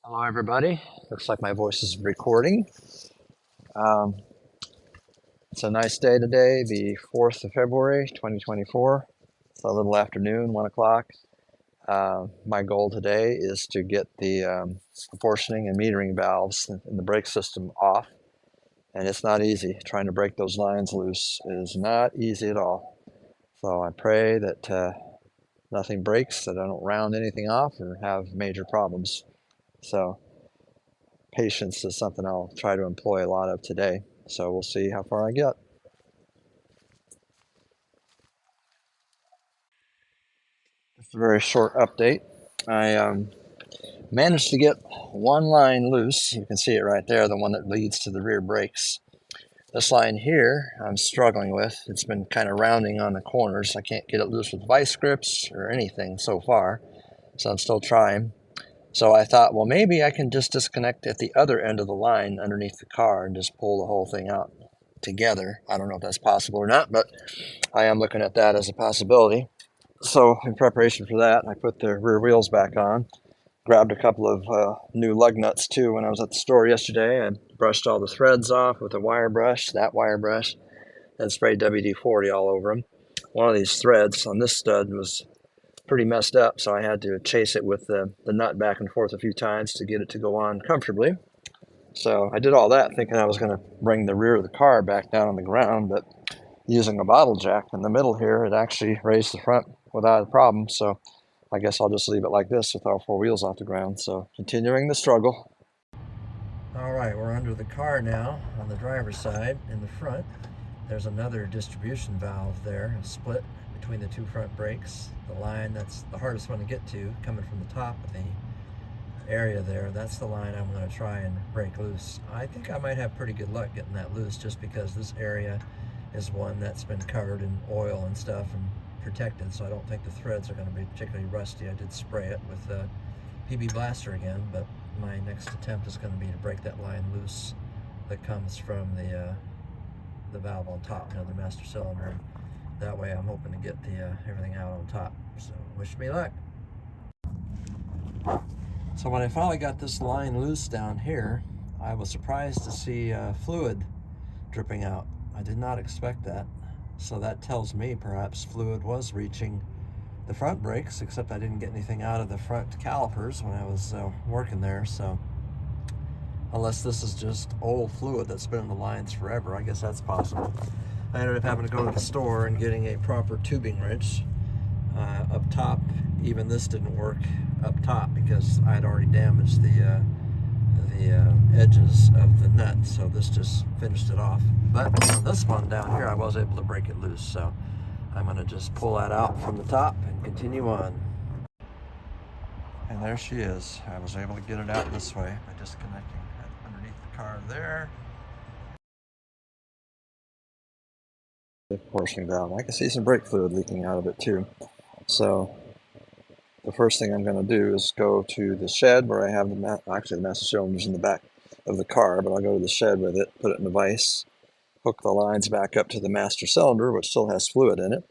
Hello, everybody. Looks like my voice is recording. Um, it's a nice day today, the 4th of February, 2024. It's a little afternoon, 1 o'clock. My goal today is to get the proportioning and metering valves in the brake system off. And it's not easy. Trying to break those lines loose is not easy at all. So I pray that nothing breaks, that I don't round anything off or have major problems. So patience is something I'll try to employ a lot of today. So we'll see how far I get. Just a very short update. I managed to get one line loose. You can see it right there, the one that leads to the rear brakes. This line here I'm struggling with. It's been kind of rounding on the corners. I can't get it loose with vice grips or anything so far, so I'm still trying. So I thought, well, maybe I can just disconnect at the other end of the line underneath the car and just pull the whole thing out together. I don't know if that's possible or not, but I am looking at that as a possibility. So in preparation for that, I put the rear wheels back on, grabbed a couple of new lug nuts too when I was at the store yesterday. I brushed all the threads off with a wire brush, and sprayed WD-40 all over them. One of these threads on this stud was pretty messed up, so I had to chase it with the nut back and forth a few times to get it to go on comfortably. So I did all that thinking I was going to bring the rear of the car back down on the ground, but using a bottle jack in the middle here, it actually raised the front without a problem. So I guess I'll just leave it like this with all four wheels off the ground. So continuing the struggle. All right, we're under the car now on the driver's side in the front. There's another distribution valve there, a split between the two front brakes. The line that's the hardest one to get to, coming from the top of the area there, that's the line I'm going to try and break loose. I think I might have pretty good luck getting that loose just because this area is one that's been covered in oil and stuff and protected, so I don't think the threads are going to be particularly rusty. I did spray it with PB Blaster again, but my next attempt is going to be to break that line loose that comes from the valve on top, the master cylinder. That way I'm hoping to get the everything out on top. So wish me luck. So when I finally got this line loose down here, I was surprised to see fluid dripping out. I did not expect that. So that tells me perhaps fluid was reaching the front brakes, except I didn't get anything out of the front calipers when I was working there. So unless this is just old fluid that's been in the lines forever, I guess that's possible. I ended up having to go to the store and getting a proper tubing wrench up top. Even this didn't work up top because I had already damaged the edges of the nut, so this just finished it off. But on this one down here, I was able to break it loose, so I'm going to just pull that out from the top and continue on. And there she is. I was able to get it out this way by disconnecting it underneath the car there. The portioning valve. I can see some brake fluid leaking out of it too. So the first thing I'm going to do is go to the shed where I have the master cylinder's in the back of the car, but I'll go to the shed with it, put it in a vise, hook the lines back up to the master cylinder, which still has fluid in it,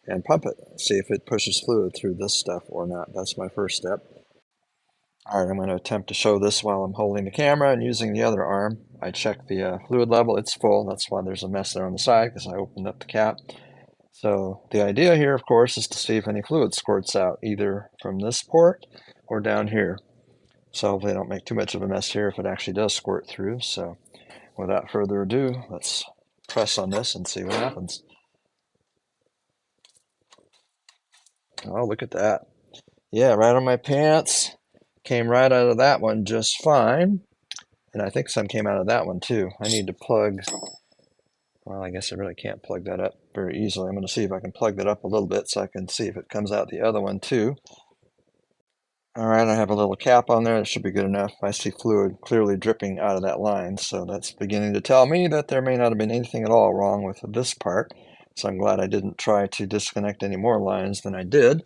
and pump it. See if it pushes fluid through this stuff or not. That's my first step. All right, I'm going to attempt to show this while I'm holding the camera and using the other arm. I checked the fluid level. It's full. That's why there's a mess there on the side, because I opened up the cap. So the idea here, of course, is to see if any fluid squirts out, either from this port or down here. So hopefully I don't make too much of a mess here if it actually does squirt through. So without further ado, let's press on this and see what happens. Oh, look at that. Yeah, right on my pants. Came right out of that one just fine. And I think some came out of that one too. I need to plug, well, I guess I really can't plug that up very easily. I'm going to see if I can plug that up a little bit so I can see if it comes out the other one too. All right, I have a little cap on there. That should be good enough. I see fluid clearly dripping out of that line, so that's beginning to tell me that there may not have been anything at all wrong with this part. So I'm glad I didn't try to disconnect any more lines than I did.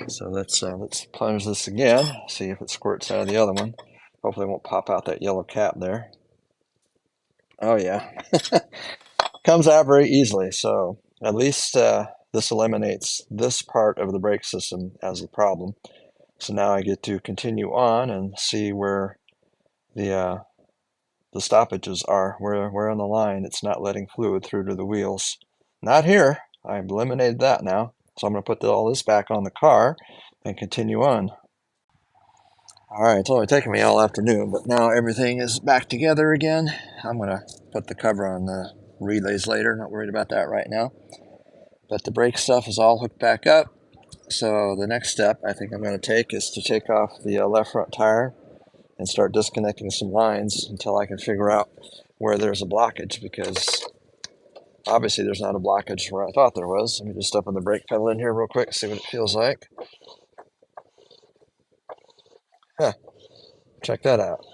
So let's plunge this again, see if it squirts out of the other one. Hopefully it won't pop out that yellow cap there. Oh yeah, comes out very easily. So at least this eliminates this part of the brake system as a problem. So now I get to continue on and see where the stoppages are, where on the line it's not letting fluid through to the wheels. Not here. I've eliminated that now. So I'm going to put all this back on the car and continue on. All right, it's only taken me all afternoon, but now everything is back together again. I'm going to put the cover on the relays later. Not worried about that right now. But the brake stuff is all hooked back up. So the next step I think I'm going to take is to take off the left front tire and start disconnecting some lines until I can figure out where there's a blockage, because obviously there's not a blockage where I thought there was. Let me just step on the brake pedal in here real quick, see what it feels like. Huh, check that out.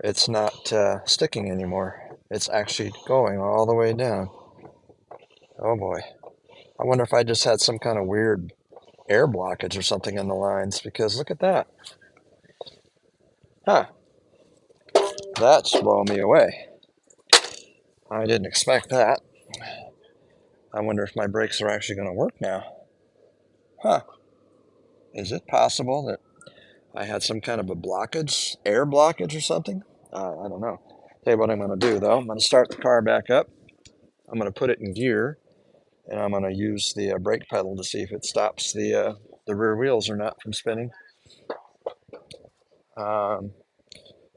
It's not sticking anymore. It's actually going all the way down. Oh boy. I wonder if I just had some kind of weird air blockage or something in the lines, because look at that. Huh, that's blowing me away. I didn't expect that. I wonder if my brakes are actually going to work now. Huh. Is it possible that I had some kind of a blockage, air blockage or something? I don't know. Tell you what I'm going to do, though. I'm going to start the car back up. I'm going to put it in gear, and I'm going to use the brake pedal to see if it stops the rear wheels or not from spinning. Um,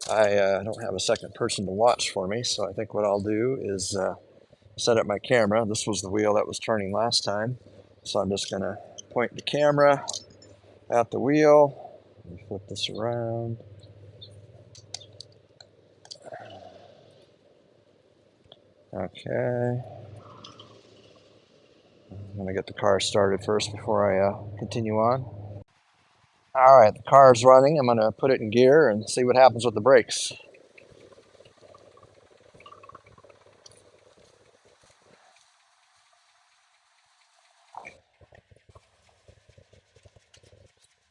I don't have a second person to watch for me, so I think what I'll do is set up my camera. This was the wheel that was turning last time, so I'm just going to point the camera at the wheel. Let me flip this around. Okay. I'm going to get the car started first before I continue on. All right, the car's running. I'm going to put it in gear and see what happens with the brakes.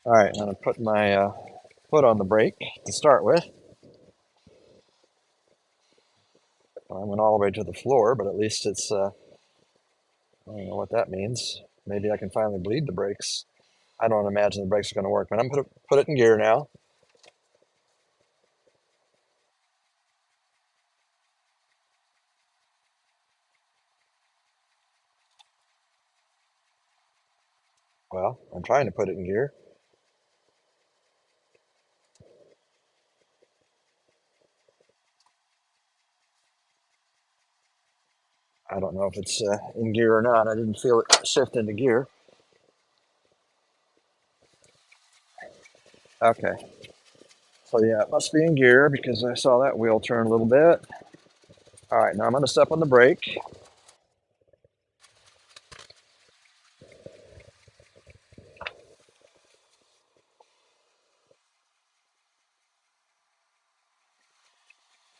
All right, I'm going to put my foot on the brake to start with. I went all the way to the floor, but at least it's, I don't know what that means. Maybe I can finally bleed the brakes. I don't imagine the brakes are going to work, but I'm going to put it in gear now. Well, I'm trying to put it in gear. I don't know if it's in gear or not. I didn't feel it shift into gear. Okay. So yeah, it must be in gear because I saw that wheel turn a little bit. All right, now I'm going to step on the brake.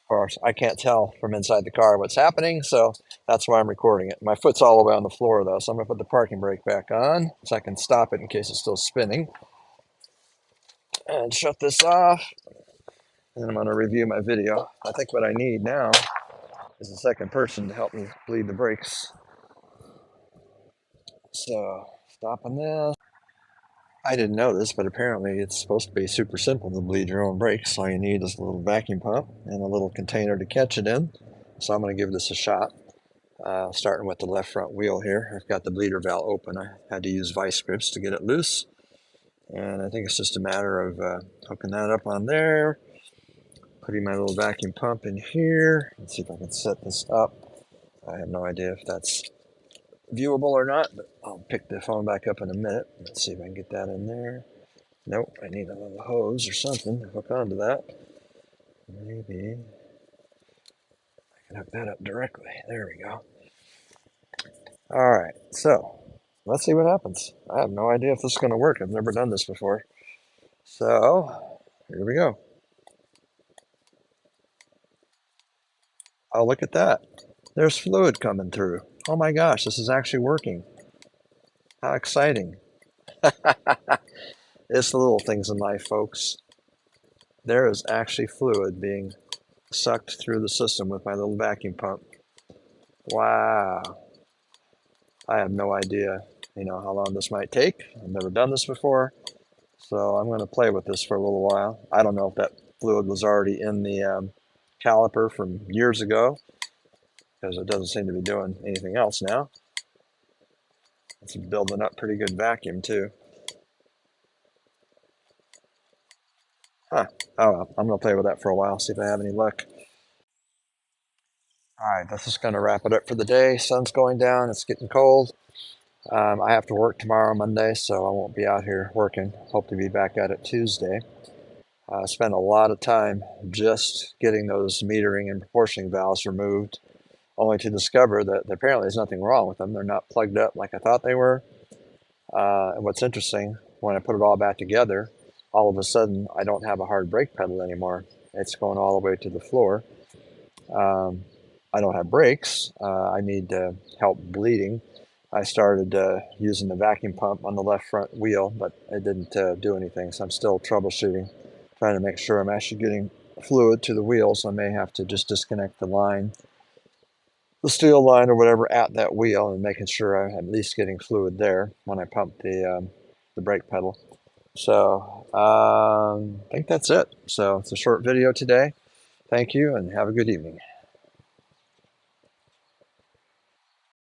Of course, I can't tell from inside the car what's happening, so that's why I'm recording it. My foot's all the way on the floor though, so I'm going to put the parking brake back on so I can stop it in case it's still spinning. And shut this off. And I'm going to review my video. I think what I need now is a second person to help me bleed the brakes. So, stopping this. I didn't know this, but apparently it's supposed to be super simple to bleed your own brakes. All you need is a little vacuum pump and a little container to catch it in. So I'm going to give this a shot, starting with the left front wheel here. I've got the bleeder valve open. I had to use vice grips to get it loose. And I think it's just a matter of hooking that up on there, putting my little vacuum pump in here. Let's see if I can set this up. I have no idea if that's viewable or not, but I'll pick the phone back up in a minute. Let's see if I can get that in there. Nope, I need a little hose or something to hook onto that. Maybe I can hook that up directly. There we go. All right, so let's see what happens. I have no idea if this is going to work. I've never done this before. So here we go. Oh, look at that. There's fluid coming through. Oh my gosh, this is actually working. How exciting. It's the little things in life, folks. There is actually fluid being sucked through the system with my little vacuum pump. Wow. I have no idea, how long this might take. I've never done this before. So I'm going to play with this for a little while. I don't know if that fluid was already in the caliper from years ago, because it doesn't seem to be doing anything else now. It's building up pretty good vacuum too. Huh. Oh well, I'm going to play with that for a while, see if I have any luck. All right, this is going to wrap it up for the day. Sun's going down. It's getting cold. I have to work tomorrow, Monday, so I won't be out here working. Hope to be back at it Tuesday. I spent a lot of time just getting those metering and proportioning valves removed, only to discover that apparently there's nothing wrong with them. They're not plugged up like I thought they were. And what's interesting, when I put it all back together, all of a sudden I don't have a hard brake pedal anymore. It's going all the way to the floor. Um, I don't have brakes. I need help bleeding. I started using the vacuum pump on the left front wheel, but it didn't do anything. So I'm still troubleshooting, trying to make sure I'm actually getting fluid to the wheels. I may have to just disconnect the line, the steel line or whatever at that wheel, and making sure I'm at least getting fluid there when I pump the brake pedal. So I think that's it. So it's a short video today. Thank you and have a good evening.